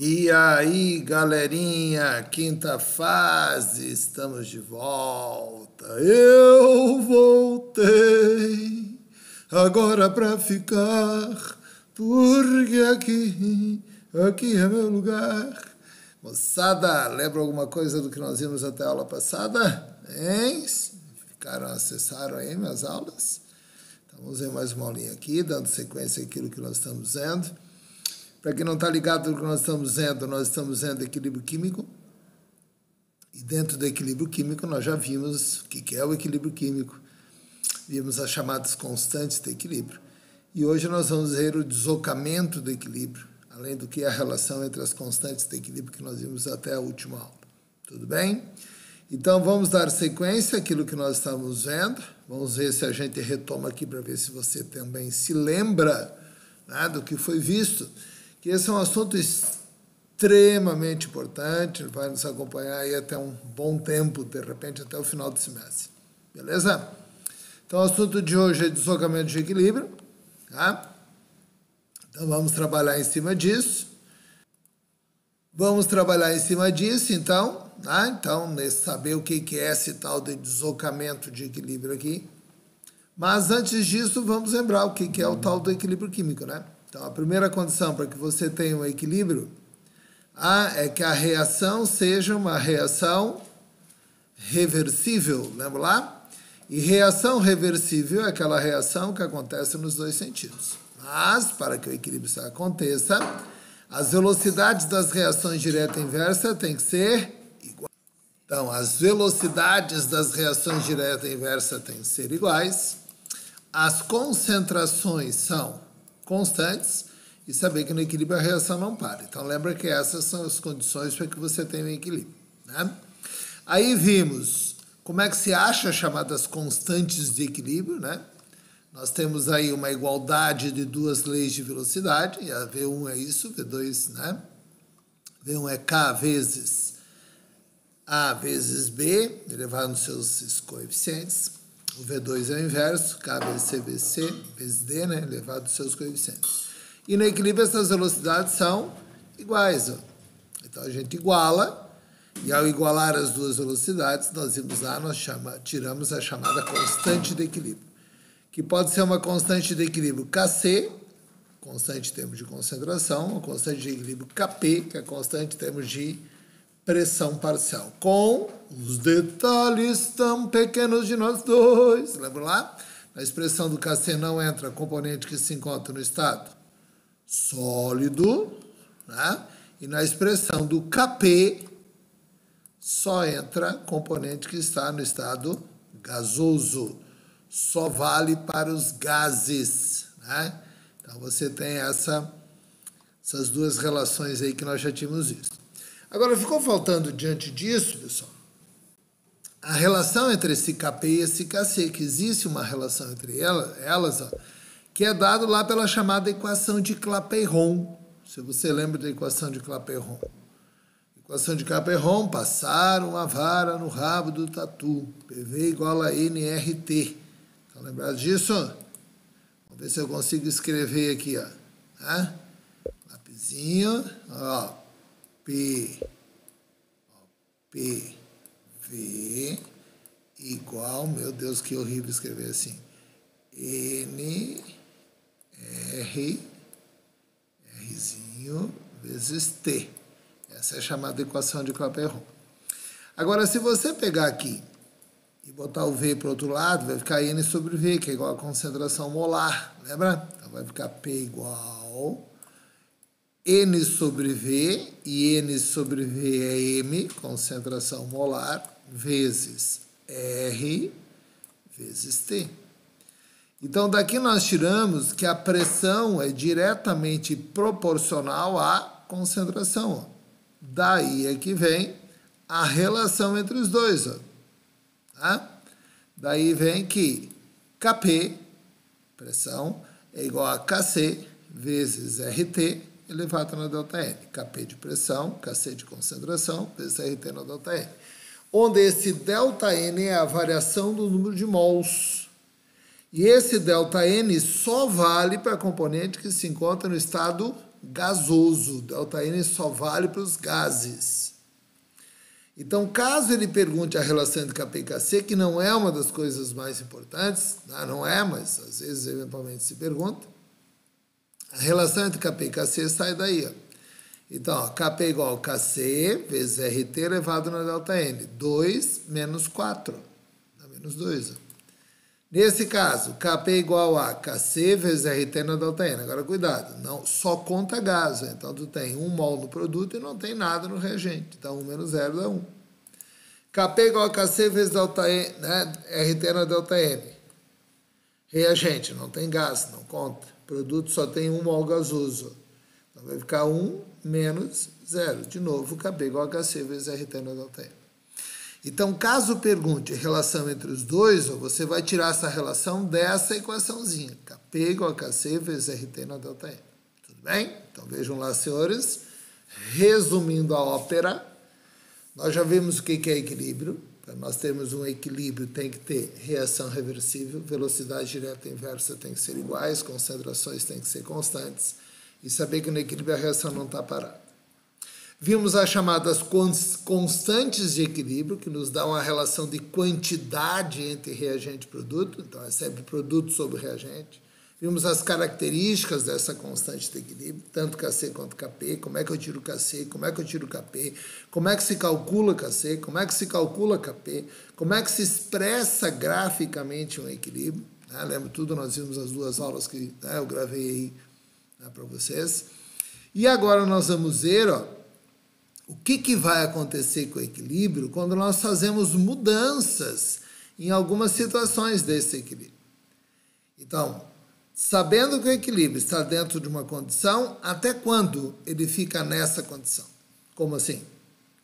E aí, galerinha, quinta fase, estamos de volta. Eu voltei agora pra ficar, porque aqui é meu lugar. Moçada, lembra alguma coisa do que nós vimos até a aula passada? Hein? Acessaram aí minhas aulas? Então vamos ver mais uma aulinha aqui, dando sequência àquilo que nós estamos vendo. Para quem não está ligado no que nós estamos vendo equilíbrio químico. E dentro do equilíbrio químico, nós já vimos o que é o equilíbrio químico. Vimos as chamadas constantes de equilíbrio. E hoje nós vamos ver o deslocamento do equilíbrio, além do que a relação entre as constantes de equilíbrio que nós vimos até a última aula. Tudo bem? Então, vamos dar sequência àquilo que nós estamos vendo. Vamos ver se a gente retoma aqui para ver se você também se lembra, né, do que foi visto. Que esse é um assunto extremamente importante, vai nos acompanhar aí até um bom tempo, de repente até o final do semestre. Beleza? Então, o assunto de hoje é deslocamento de equilíbrio. Tá? Então, vamos trabalhar em cima disso. Então, tá? Então, saber o que é esse tal de deslocamento de equilíbrio aqui. Mas, antes disso, vamos lembrar o que é o tal do equilíbrio químico, né? Então, a primeira condição para que você tenha um equilíbrio é que a reação seja uma reação reversível, lembra lá? E reação reversível é aquela reação que acontece nos dois sentidos. Mas, para que o equilíbrio aconteça, as velocidades das reações direta e inversa têm que ser iguais. Então, as velocidades das reações direta e inversa têm que ser iguais. As concentrações são constantes e saber que no equilíbrio a reação não para. Então, lembra que essas são as condições para que você tenha um equilíbrio. Né? Aí vimos como é que se acha as chamadas constantes de equilíbrio. Né? Nós temos aí uma igualdade de duas leis de velocidade, e a V1 é isso, V2, né? V1 é K vezes A vezes B, elevado nos seus coeficientes. O V2 é o inverso, K vezes C vezes C vezes D, né, elevado aos seus coeficientes. E no equilíbrio essas velocidades são iguais. Ó. Então a gente iguala, e ao igualar as duas velocidades, nós vimos lá, tiramos a chamada constante de equilíbrio, que pode ser uma constante de equilíbrio Kc, constante em termos de concentração, uma constante de equilíbrio Kp, que é constante em termos de pressão parcial, com os detalhes tão pequenos de nós dois. Lembra lá? Na expressão do Kc não entra componente que se encontra no estado sólido, né? E na expressão do Kp só entra componente que está no estado gasoso. Só vale para os gases. Né? Então, você tem essas duas relações aí que nós já tínhamos visto. Agora, ficou faltando, diante disso, pessoal, a relação entre esse Kp e esse Kc, que existe uma relação entre elas, ó, que é dado lá pela chamada equação de Clapeyron. Se você lembra da equação de Clapeyron. Equação de Clapeyron, passar uma vara no rabo do tatu. PV igual a nRT. Estão lembrados disso? Vamos ver se eu consigo escrever aqui, ó. Tá? Lapisinho, ó. PV igual, meu Deus, que horrível escrever assim, Rzinho vezes T. Essa é a chamada equação de Clapeyron. Agora, se você pegar aqui e botar o V para o outro lado, vai ficar N sobre V, que é igual a concentração molar, lembra? Então, vai ficar P igual N sobre V, e N sobre V é M, concentração molar, vezes R, vezes T. Então, daqui nós tiramos que a pressão é diretamente proporcional à concentração. Ó. Daí é que vem a relação entre os dois. Ó. Tá? Daí vem que Kp, pressão, é igual a Kc vezes RT, elevado na ΔN. Kp de pressão, Kc de concentração, vezes RT na ΔN. Onde esse ΔN é a variação do número de mols. E esse ΔN só vale para componente que se encontra no estado gasoso. ΔN só vale para os gases. Então, caso ele pergunte a relação entre Kp e Kc, que não é uma das coisas mais importantes, não é, mas às vezes eventualmente se pergunta, a relação entre Kp e Kc sai daí, ó. Então, ó, Kp igual a Kc vezes RT elevado na ΔN. 2 menos 4. Dá menos 2. Ó. Nesse caso, Kp igual a Kc vezes RT na ΔN. Agora, cuidado, não, só conta gás. Então, tu tem 1 mol no produto e não tem nada no reagente. Então, 1 menos 0 dá 1. Kp igual a Kc vezes ΔN, né? RT na ΔN. Reagente, não tem gás, não conta. Produto só tem 1 mol gasoso. Então, vai ficar 1 menos 0. De novo, Kp igual a Kc vezes RT na ΔN. Então, caso pergunte a relação entre os dois, você vai tirar essa relação dessa equaçãozinha. Kp igual a Kc vezes RT na ΔN. Tudo bem? Então, vejam lá, senhores. Resumindo a ópera, nós já vimos o que é equilíbrio. Para nós termos um equilíbrio, tem que ter reação reversível, velocidade direta e inversa tem que ser iguais, concentrações têm que ser constantes, e saber que no equilíbrio a reação não está parada. Vimos as chamadas constantes de equilíbrio, que nos dão a relação de quantidade entre reagente e produto, então é sempre produto sobre reagente. Vimos as características dessa constante de equilíbrio, tanto Kc quanto Kp, como é que eu tiro Kc, como é que eu tiro Kp, como é que se calcula Kc, como é que se calcula Kp, como é que se expressa graficamente um equilíbrio. Né? Lembra tudo, nós vimos as duas aulas que eu gravei aí, né, para vocês. E agora nós vamos ver o que vai acontecer com o equilíbrio quando nós fazemos mudanças em algumas situações desse equilíbrio. Então, sabendo que o equilíbrio está dentro de uma condição, até quando ele fica nessa condição? Como assim?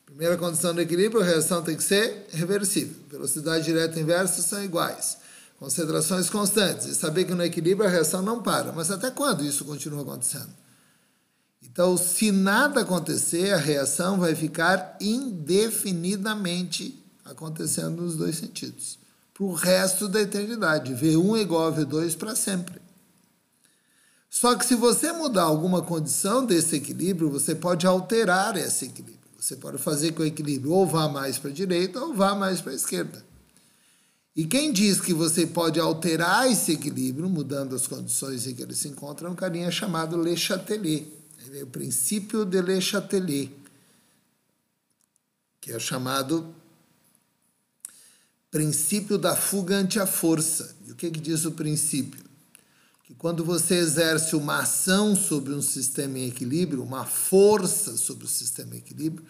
Primeira condição do equilíbrio, a reação tem que ser reversível. Velocidade direta e inversa são iguais. Concentrações constantes. E saber que no equilíbrio a reação não para. Mas até quando isso continua acontecendo? Então, se nada acontecer, a reação vai ficar indefinidamente acontecendo nos dois sentidos. Para o resto da eternidade. V1 é igual a V2 para sempre. Só que se você mudar alguma condição desse equilíbrio, você pode alterar esse equilíbrio. Você pode fazer que o equilíbrio ou vá mais para a direita ou vá mais para a esquerda. E quem diz que você pode alterar esse equilíbrio, mudando as condições em que ele se encontra, é um carinha chamado Le Chatelier. Ele é o princípio de Le Chatelier, que é chamado princípio da fuga ante a força. E o que diz o princípio? Que quando você exerce uma ação sobre um sistema em equilíbrio, uma força sobre o sistema em equilíbrio,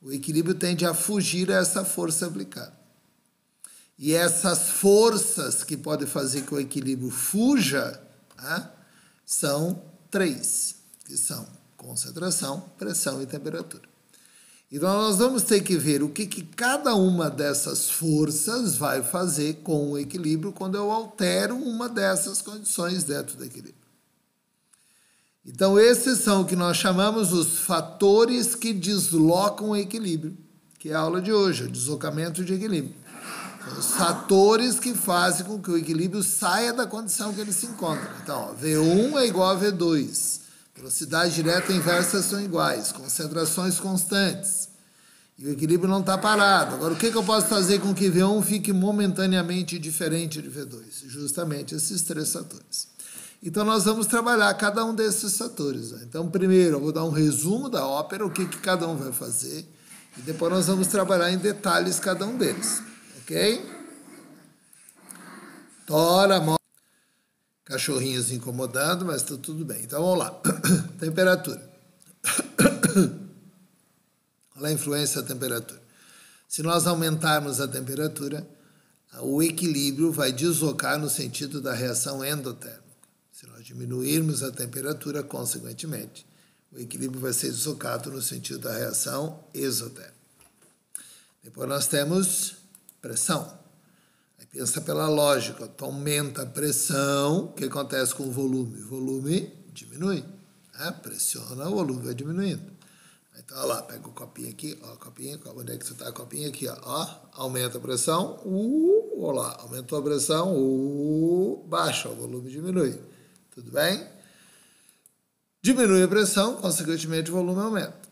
o equilíbrio tende a fugir a essa força aplicada. E essas forças que podem fazer que o equilíbrio fuja, são 3, que são concentração, pressão e temperatura. Então, nós vamos ter que ver o que cada uma dessas forças vai fazer com o equilíbrio quando eu altero uma dessas condições dentro do equilíbrio. Então, esses são o que nós chamamos os fatores que deslocam o equilíbrio, que é a aula de hoje, o deslocamento de equilíbrio. São os fatores que fazem com que o equilíbrio saia da condição que ele se encontra. Então, V1 é igual a V2. Velocidade direta e inversa são iguais, concentrações constantes. E o equilíbrio não está parado. Agora, o que eu posso fazer com que V1 fique momentaneamente diferente de V2? Justamente esses 3 fatores. Então, nós vamos trabalhar cada um desses fatores. Então, primeiro, eu vou dar um resumo da ópera, o que cada um vai fazer. E depois nós vamos trabalhar em detalhes cada um deles. Ok? Tora, cachorrinhos incomodando, mas está tudo bem. Então, vamos lá. Temperatura. Qual é a influência da temperatura? Se nós aumentarmos a temperatura, o equilíbrio vai deslocar no sentido da reação endotérmica. Se nós diminuirmos a temperatura, consequentemente, o equilíbrio vai ser deslocado no sentido da reação exotérmica. Depois nós temos pressão. Pensa pela lógica, tu aumenta a pressão, o que acontece com o volume? O volume diminui, pressiona, o volume vai diminuindo. Então, olha lá, pega o copinho aqui, copinho, onde é que você está? Copinho aqui, aumenta a pressão, olha lá, aumentou a pressão, baixa, o volume diminui. Tudo bem? Diminui a pressão, consequentemente o volume aumenta.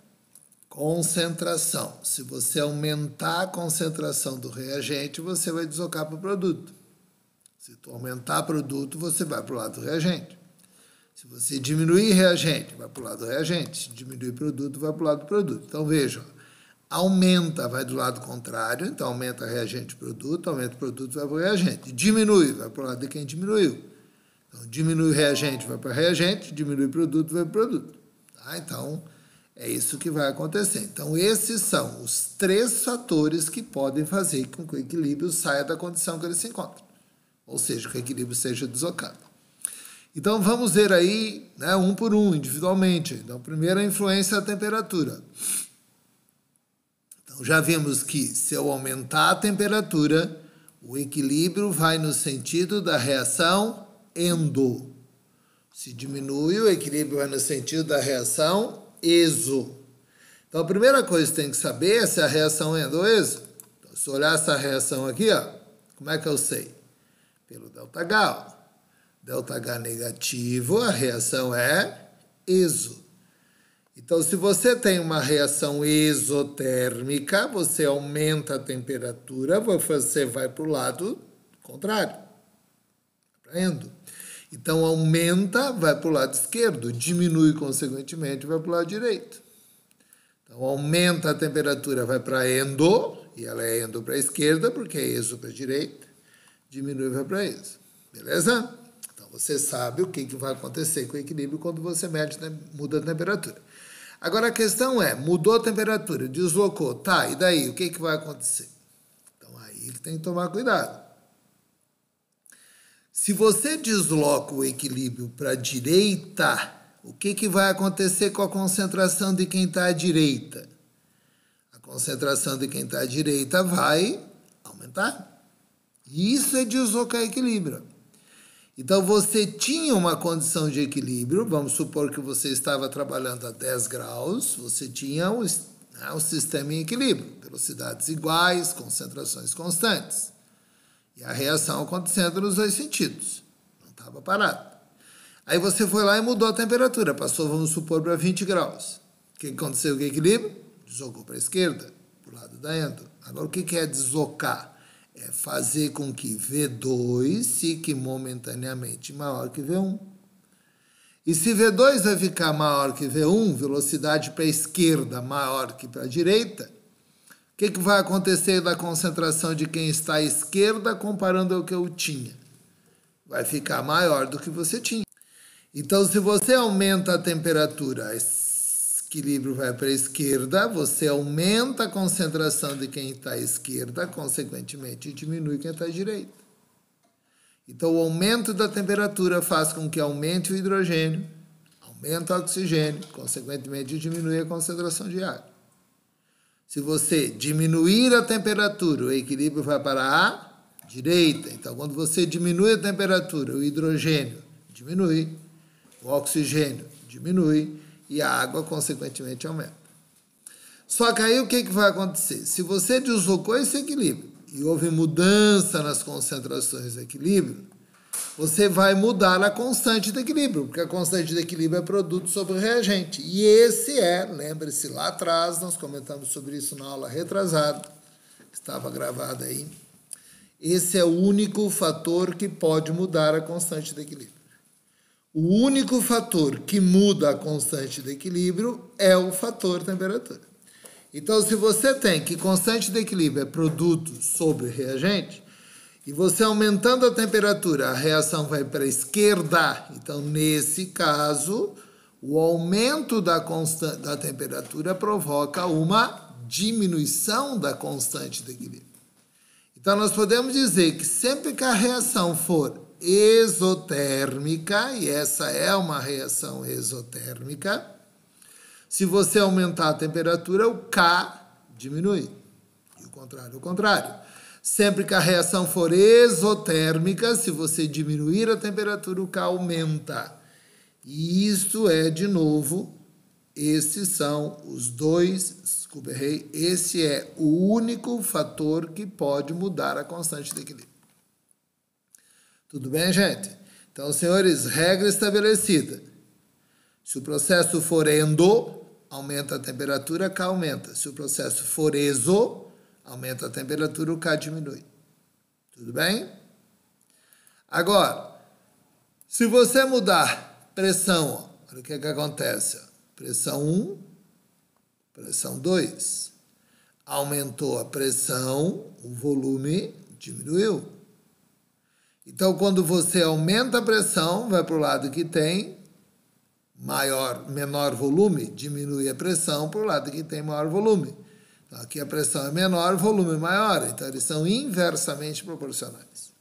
Concentração. Se você aumentar a concentração do reagente, você vai deslocar para o produto. Se tu aumentar o produto, você vai para o lado do reagente. Se você diminuir reagente, vai para o lado do reagente. Se diminuir produto, vai para o lado do produto. Então, veja, aumenta, vai do lado contrário. Então, aumenta reagente e produto, aumenta o produto, vai para o reagente. Diminui, vai para o lado de quem diminuiu. Então, diminui reagente, vai para reagente. Diminui produto, vai para produto. Tá? Então, é isso que vai acontecer. Então, esses são os 3 fatores que podem fazer com que o equilíbrio saia da condição que ele se encontra. Ou seja, que o equilíbrio seja deslocado. Então, vamos ver aí, né, um por um, individualmente. Então, primeiro, a influência da temperatura. Então, já vimos que se eu aumentar a temperatura, o equilíbrio vai no sentido da reação endo. Se diminui, o equilíbrio vai no sentido da reação exo. Então, a primeira coisa que tem que saber é se a reação é endo ou exo. Então, se eu olhar essa reação aqui, ó, como é que eu sei? Pelo ΔH. ΔH negativo, a reação é exo. Então, se você tem uma reação exotérmica, você aumenta a temperatura, você vai para o lado contrário, para endo. Então, aumenta, vai para o lado esquerdo, diminui, consequentemente, vai para o lado direito. Então, aumenta a temperatura, vai para endo, e ela é endo para a esquerda, porque é exo para a direita, diminui, vai para exo. Beleza? Então, você sabe o que vai acontecer com o equilíbrio quando você muda a temperatura. Agora, a questão é, mudou a temperatura, deslocou, tá, e daí, o que vai acontecer? Então, aí que tem que tomar cuidado. Se você desloca o equilíbrio para a direita, o que vai acontecer com a concentração de quem está à direita? A concentração de quem está à direita vai aumentar. Isso é deslocar equilíbrio. Então, você tinha uma condição de equilíbrio, vamos supor que você estava trabalhando a 10 graus, você tinha um sistema em equilíbrio, velocidades iguais, concentrações constantes. E a reação acontecendo nos 2 sentidos, não estava parado. Aí você foi lá e mudou a temperatura, passou, vamos supor, para 20 graus. O que aconteceu com o equilíbrio? Deslocou para a esquerda, para o lado da endo. Agora, o que é deslocar? É fazer com que V2 fique momentaneamente maior que V1. E se V2 vai ficar maior que V1, velocidade para a esquerda maior que para a direita, o que vai acontecer da concentração de quem está à esquerda comparando ao que eu tinha? Vai ficar maior do que você tinha. Então, se você aumenta a temperatura, o equilíbrio vai para a esquerda, você aumenta a concentração de quem está à esquerda, consequentemente diminui quem está à direita. Então, o aumento da temperatura faz com que aumente o hidrogênio, aumenta o oxigênio, consequentemente diminui a concentração de ar. Se você diminuir a temperatura, o equilíbrio vai para a direita. Então, quando você diminui a temperatura, o hidrogênio diminui, o oxigênio diminui, e a água, consequentemente, aumenta. Só que aí o que vai acontecer? Se você deslocou esse equilíbrio e houve mudança nas concentrações de equilíbrio, você vai mudar a constante de equilíbrio, porque a constante de equilíbrio é produto sobre reagente. E esse lembre-se, lá atrás, nós comentamos sobre isso na aula retrasada, que estava gravada aí. Esse é o único fator que pode mudar a constante de equilíbrio. O único fator que muda a constante de equilíbrio é o fator temperatura. Então, se você tem que constante de equilíbrio é produto sobre reagente, e você aumentando a temperatura, a reação vai para a esquerda. Então, nesse caso, o aumento da temperatura provoca uma diminuição da constante de equilíbrio. Então, nós podemos dizer que sempre que a reação for exotérmica, e essa é uma reação exotérmica, se você aumentar a temperatura, o K diminui. E o contrário. Sempre que a reação for exotérmica, se você diminuir a temperatura, o K aumenta. E isto é, de novo, esses são os esse é o único fator que pode mudar a constante de equilíbrio. Tudo bem, gente? Então, senhores, regra estabelecida. Se o processo for endo, aumenta a temperatura, K aumenta. Se o processo for exo, aumenta a temperatura, o K diminui. Tudo bem? Agora, se você mudar pressão, olha o que acontece. Pressão 1, pressão 2. Aumentou a pressão, o volume diminuiu. Então, quando você aumenta a pressão, vai para o lado que tem menor volume, diminui a pressão para o lado que tem maior volume. Então, aqui a pressão é menor, o volume é maior. Então, eles são inversamente proporcionais.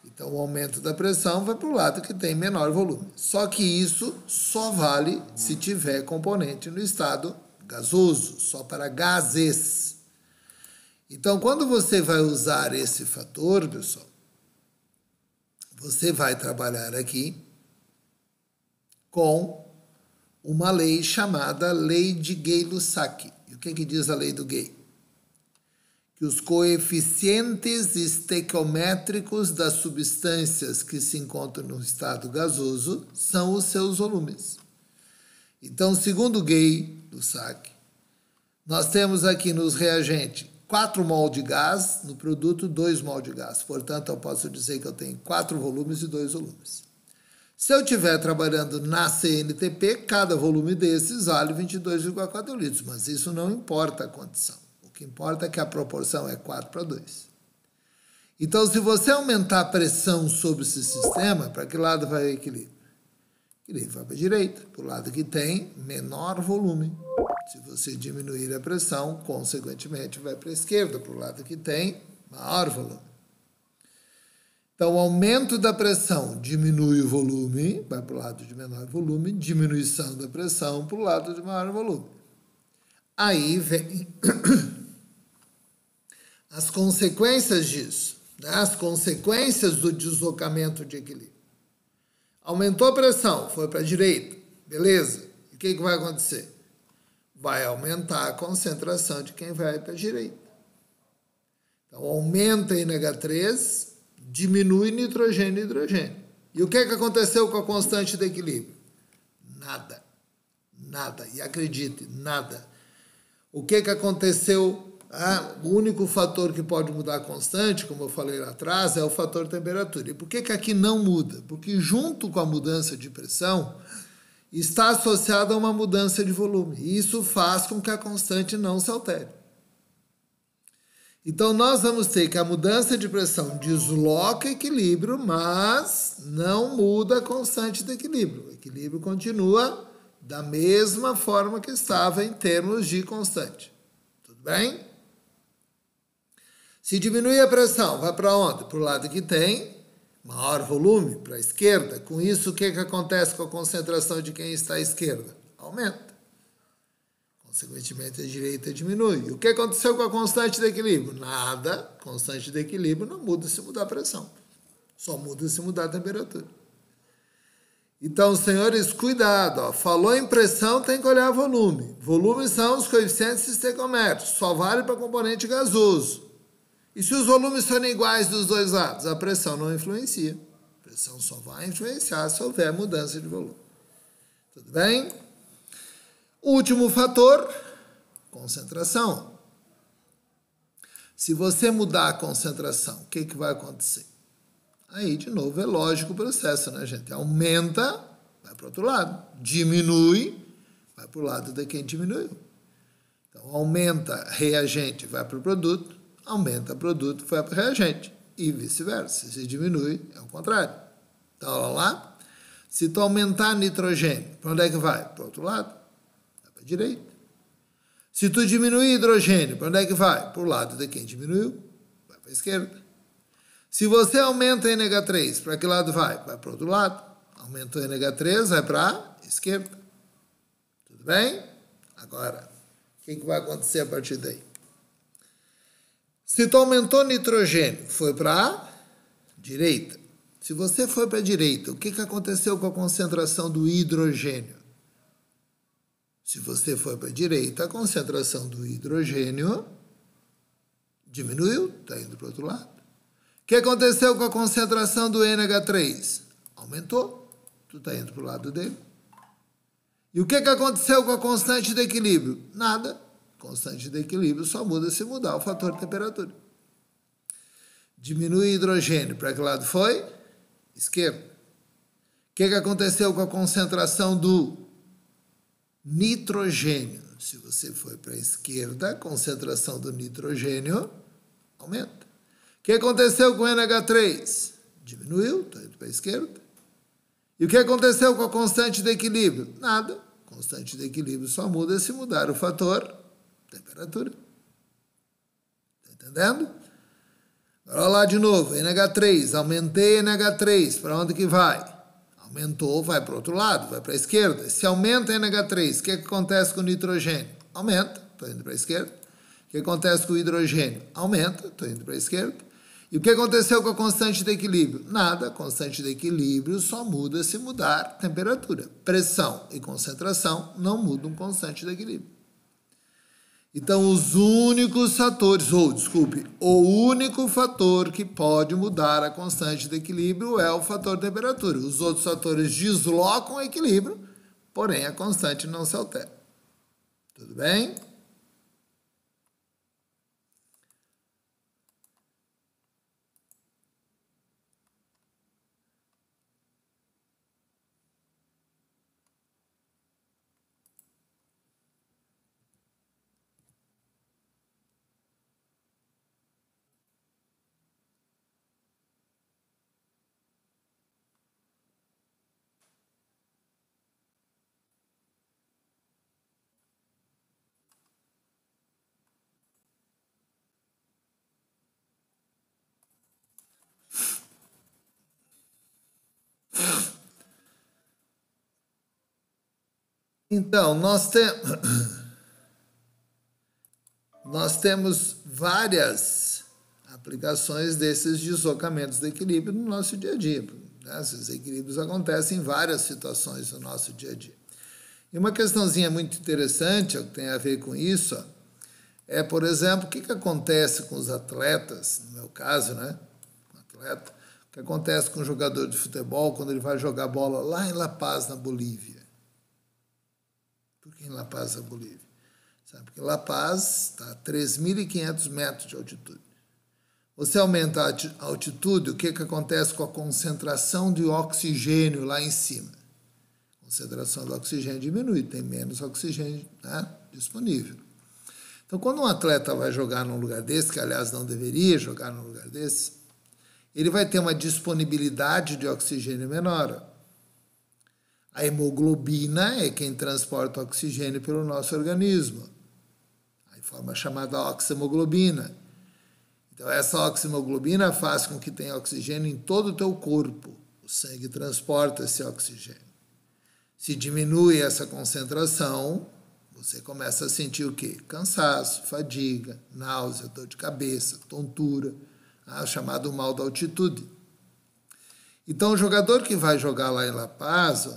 Então, o aumento da pressão vai para o lado que tem menor volume. Só que isso só vale se tiver componente no estado gasoso, só para gases. Então, quando você vai usar esse fator, pessoal, você vai trabalhar aqui com uma lei chamada Lei de Gay-Lussac. E o que diz a lei do Gay? Que os coeficientes estequiométricos das substâncias que se encontram no estado gasoso são os seus volumes. Então, segundo Gay-Lussac, nós temos aqui nos reagentes 4 mol de gás, no produto 2 mol de gás. Portanto, eu posso dizer que eu tenho 4 volumes e 2 volumes. Se eu estiver trabalhando na CNTP, cada volume desses vale 22,4 litros, mas isso não importa a condição. O que importa é que a proporção é 4 para 2. Então, se você aumentar a pressão sobre esse sistema, para que lado vai o equilíbrio? O equilíbrio vai para a direita, para o lado que tem menor volume. Se você diminuir a pressão, consequentemente, vai para a esquerda, para o lado que tem maior volume. Então, o aumento da pressão diminui o volume, vai para o lado de menor volume, diminuição da pressão para o lado de maior volume. Aí vem as consequências disso, né? As consequências do deslocamento de equilíbrio. Aumentou a pressão, foi para a direita, beleza? E o que vai acontecer? Vai aumentar a concentração de quem vai para a direita. Então, aumenta em NH3, diminui nitrogênio e hidrogênio. E o que aconteceu com a constante de equilíbrio? Nada. Nada. E acredite, nada. O que aconteceu? O único fator que pode mudar a constante, como eu falei lá atrás, é o fator temperatura. E por que aqui não muda? Porque junto com a mudança de pressão, está associada a uma mudança de volume. E isso faz com que a constante não se altere. Então, nós vamos ter que a mudança de pressão desloca equilíbrio, mas não muda a constante do equilíbrio. O equilíbrio continua da mesma forma que estava em termos de constante. Tudo bem? Se diminuir a pressão, vai para onde? Para o lado que tem maior volume, para a esquerda. Com isso, o que acontece com a concentração de quem está à esquerda? Aumenta. Consequentemente, a direita diminui. O que aconteceu com a constante de equilíbrio? Nada. Constante de equilíbrio não muda se mudar a pressão. Só muda se mudar a temperatura. Então, senhores, cuidado. Ó. Falou em pressão, tem que olhar volume. Volume são os coeficientes estequiométricos. Só vale para componente gasoso. E se os volumes forem iguais dos dois lados? A pressão não influencia. A pressão só vai influenciar se houver mudança de volume. Tudo bem? Último fator, concentração. Se você mudar a concentração, o que vai acontecer? Aí, de novo, é lógico o processo, né, gente? Aumenta, vai para o outro lado. Diminui, vai para o lado de quem diminuiu. Então, aumenta reagente, vai para o produto. Aumenta produto, vai para o reagente. E vice-versa. Se diminui, é o contrário. Então, olha lá. Se tu aumentar nitrogênio, para onde é que vai? Para o outro lado. Vai para a direita. Se tu diminuir hidrogênio, para onde é que vai? Para o lado de quem diminuiu. Vai para a esquerda. Se você aumenta NH3, para que lado vai? Vai para o outro lado. Aumentou NH3, vai para a esquerda. Tudo bem? Agora, o que vai acontecer a partir daí? Se tu aumentou nitrogênio, foi para a direita. Se você foi para a direita, o que aconteceu com a concentração do hidrogênio? Se você foi para a direita, a concentração do hidrogênio diminuiu, está indo para o outro lado. O que aconteceu com a concentração do NH3? Aumentou, tu está indo para o lado dele. E o que aconteceu com a constante de equilíbrio? Nada. Constante de equilíbrio só muda se mudar o fator de temperatura. Diminui o hidrogênio. Para que lado foi? Esquerda. O que aconteceu com a concentração do nitrogênio? Se você for para a esquerda, a concentração do nitrogênio aumenta. O que aconteceu com o NH3? Diminuiu, estou indo para a esquerda. E o que aconteceu com a constante de equilíbrio? Nada. Constante de equilíbrio só muda se mudar o fator temperatura. Está entendendo? Agora olha lá de novo, NH3, aumentei NH3, para onde que vai? Aumentou, vai para o outro lado, vai para a esquerda. Se aumenta NH3, o que acontece com o nitrogênio? Aumenta, estou indo para a esquerda. O que acontece com o hidrogênio? Aumenta, estou indo para a esquerda. E o que aconteceu com a constante de equilíbrio? Nada, a constante de equilíbrio só muda se mudar temperatura. Pressão e concentração não mudam constante de equilíbrio. Então, os únicos fatores, o único fator que pode mudar a constante de equilíbrio é o fator temperatura. Os outros fatores deslocam o equilíbrio, porém a constante não se altera. Tudo bem? Então, nós temos várias aplicações desses deslocamentos de equilíbrio no nosso dia a dia. Né? Esses equilíbrios acontecem em várias situações no nosso dia a dia. E uma questãozinha muito interessante, que tem a ver com isso, é, por exemplo, o que acontece com os atletas, no meu caso, né? Um atleta, o que acontece com um jogador de futebol quando ele vai jogar bola lá em La Paz, na Bolívia. Por que em La Paz, na Bolívia? Sabe? Porque La Paz está a 3.500 metros de altitude. Você aumenta a altitude, o que acontece com a concentração de oxigênio lá em cima? A concentração do oxigênio diminui, tem menos oxigênio, né, disponível. Então, quando um atleta vai jogar num lugar desse, que aliás não deveria jogar num lugar desse, ele vai ter uma disponibilidade de oxigênio menor. A hemoglobina é quem transporta o oxigênio pelo nosso organismo. A forma chamada oxihemoglobina. Então, essa oxihemoglobina faz com que tenha oxigênio em todo o teu corpo. O sangue transporta esse oxigênio. Se diminui essa concentração, você começa a sentir o quê? Cansaço, fadiga, náusea, dor de cabeça, tontura, chamado mal da altitude. Então, o jogador que vai jogar lá em La Paz,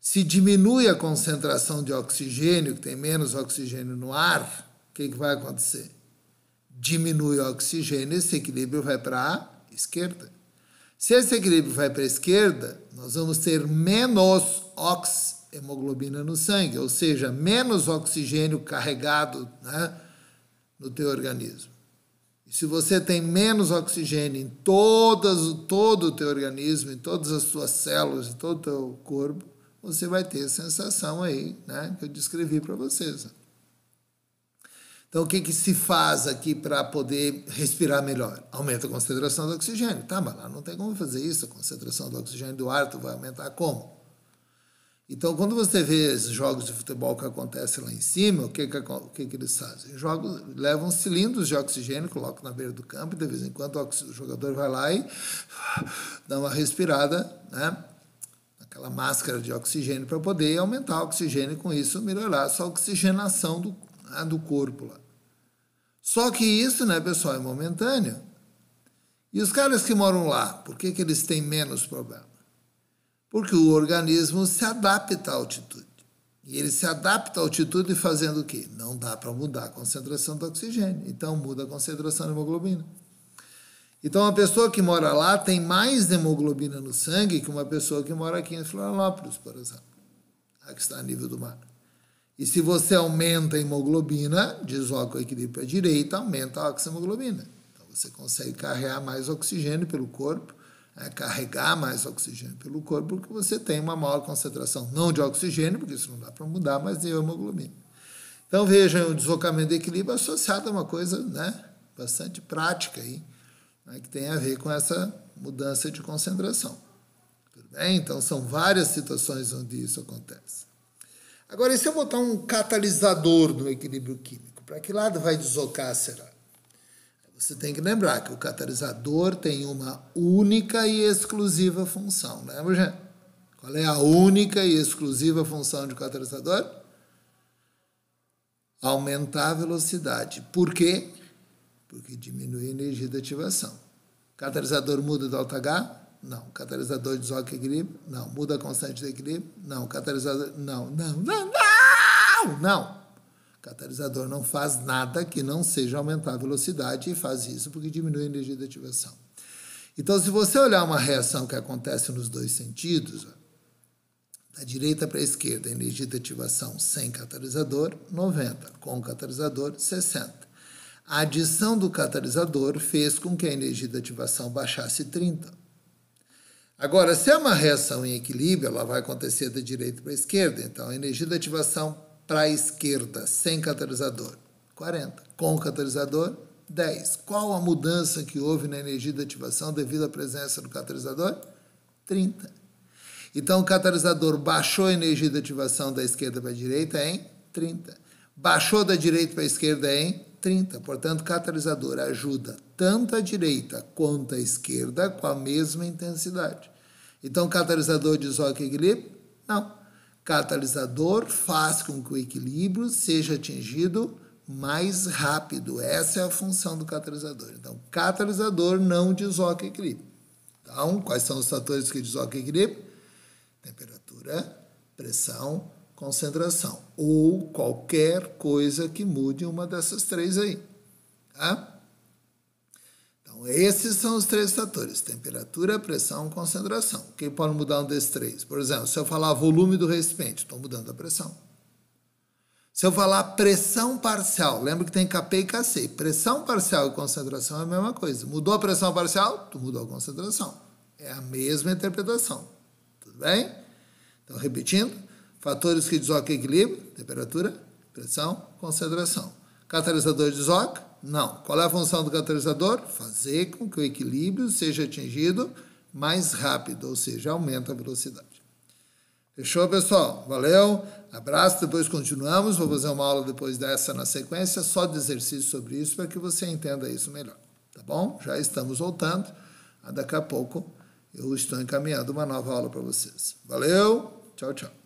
se diminui a concentração de oxigênio, que tem menos oxigênio no ar, o que vai acontecer? Diminui o oxigênio, esse equilíbrio vai para a esquerda. Se esse equilíbrio vai para a esquerda, nós vamos ter menos oxihemoglobina no sangue, ou seja, menos oxigênio carregado, né, no teu organismo. E se você tem menos oxigênio em todo o teu organismo, em todas as suas células, em todo o teu corpo, você vai ter a sensação aí, né, que eu descrevi para vocês. Então, o que se faz aqui para poder respirar melhor? Aumenta a concentração do oxigênio. Tá, mas lá não tem como fazer isso. A concentração do oxigênio do ar tu vai aumentar como? Então, quando você vê esses jogos de futebol que acontecem lá em cima, o que eles fazem? Levam cilindros de oxigênio, colocam na beira do campo, e de vez em quando o jogador vai lá e dá uma respirada, né? Aquela máscara de oxigênio para poder aumentar o oxigênio e com isso melhorar a sua oxigenação do corpo lá. Só que isso, né, pessoal, é momentâneo. E os caras que moram lá, por que eles têm menos problema? Porque o organismo se adapta à altitude. E ele se adapta à altitude fazendo o quê? Não dá para mudar a concentração do oxigênio. Então, muda a concentração de hemoglobina. Então, uma pessoa que mora lá tem mais hemoglobina no sangue que uma pessoa que mora aqui em Florianópolis, por exemplo. a que está a nível do mar. E se você aumenta a hemoglobina, desloca o equilíbrio para a direita, aumenta a oxihemoglobina. Então você consegue carregar mais oxigênio pelo corpo, carregar mais oxigênio pelo corpo, porque você tem uma maior concentração, não de oxigênio, porque isso não dá para mudar, mas de hemoglobina. Então vejam, o deslocamento de equilíbrio associado a uma coisa, né, bastante prática aí, né, que tem a ver com essa mudança de concentração. Tudo bem? Então são várias situações onde isso acontece. Agora, e se eu botar um catalisador no equilíbrio químico, para que lado vai deslocar, será? Você tem que lembrar que o catalisador tem uma única e exclusiva função. Lembra, gente? Qual é a única e exclusiva função de catalisador? Aumentar a velocidade. Por quê? Porque diminui a energia de ativação. Catalisador muda delta H? Não. Catalisador desloca equilíbrio? Não. Muda a constante de equilíbrio? Não. Catalisador... Não. Catalisador não faz nada que não seja aumentar a velocidade e faz isso porque diminui a energia de ativação. Então, se você olhar uma reação que acontece nos dois sentidos, da direita para a esquerda, a energia de ativação sem catalisador, 90. Com catalisador, 60. A adição do catalisador fez com que a energia de ativação baixasse 30. Agora, se é uma reação em equilíbrio, ela vai acontecer da direita para a esquerda. Então, a energia de ativação para a esquerda, sem catalisador, 40. Com catalisador, 10. Qual a mudança que houve na energia de ativação devido à presença do catalisador? 30. Então, o catalisador baixou a energia de ativação da esquerda para a direita em 30. Baixou da direita para a esquerda em 30. Portanto, o catalisador ajuda tanto a direita quanto a esquerda com a mesma intensidade. Então, o catalisador desloca o equilíbrio? Não. Catalisador faz com que o equilíbrio seja atingido mais rápido. Essa é a função do catalisador. Então, catalisador não desloca equilíbrio. Então, quais são os fatores que deslocam equilíbrio? Temperatura, pressão, concentração. Ou qualquer coisa que mude uma dessas três aí. Tá? Então, esses são os três fatores. Temperatura, pressão, concentração. Quem pode mudar um desses três? Por exemplo, se eu falar volume do recipiente, estou mudando a pressão. Se eu falar pressão parcial, lembra que tem Kp e Kc. Pressão parcial e concentração é a mesma coisa. Mudou a pressão parcial? Tu mudou a concentração. É a mesma interpretação. Tudo bem? Então, repetindo, fatores que deslocam equilíbrio, temperatura, pressão, concentração. Catalisador desloca? Não. Qual é a função do catalisador? Fazer com que o equilíbrio seja atingido mais rápido, ou seja, aumenta a velocidade. Fechou, pessoal? Valeu, abraço, depois continuamos. Vou fazer uma aula depois dessa na sequência, só de exercício sobre isso, para que você entenda isso melhor. Tá bom? Já estamos voltando. Daqui a pouco eu estou encaminhando uma nova aula para vocês. Valeu, tchau, tchau.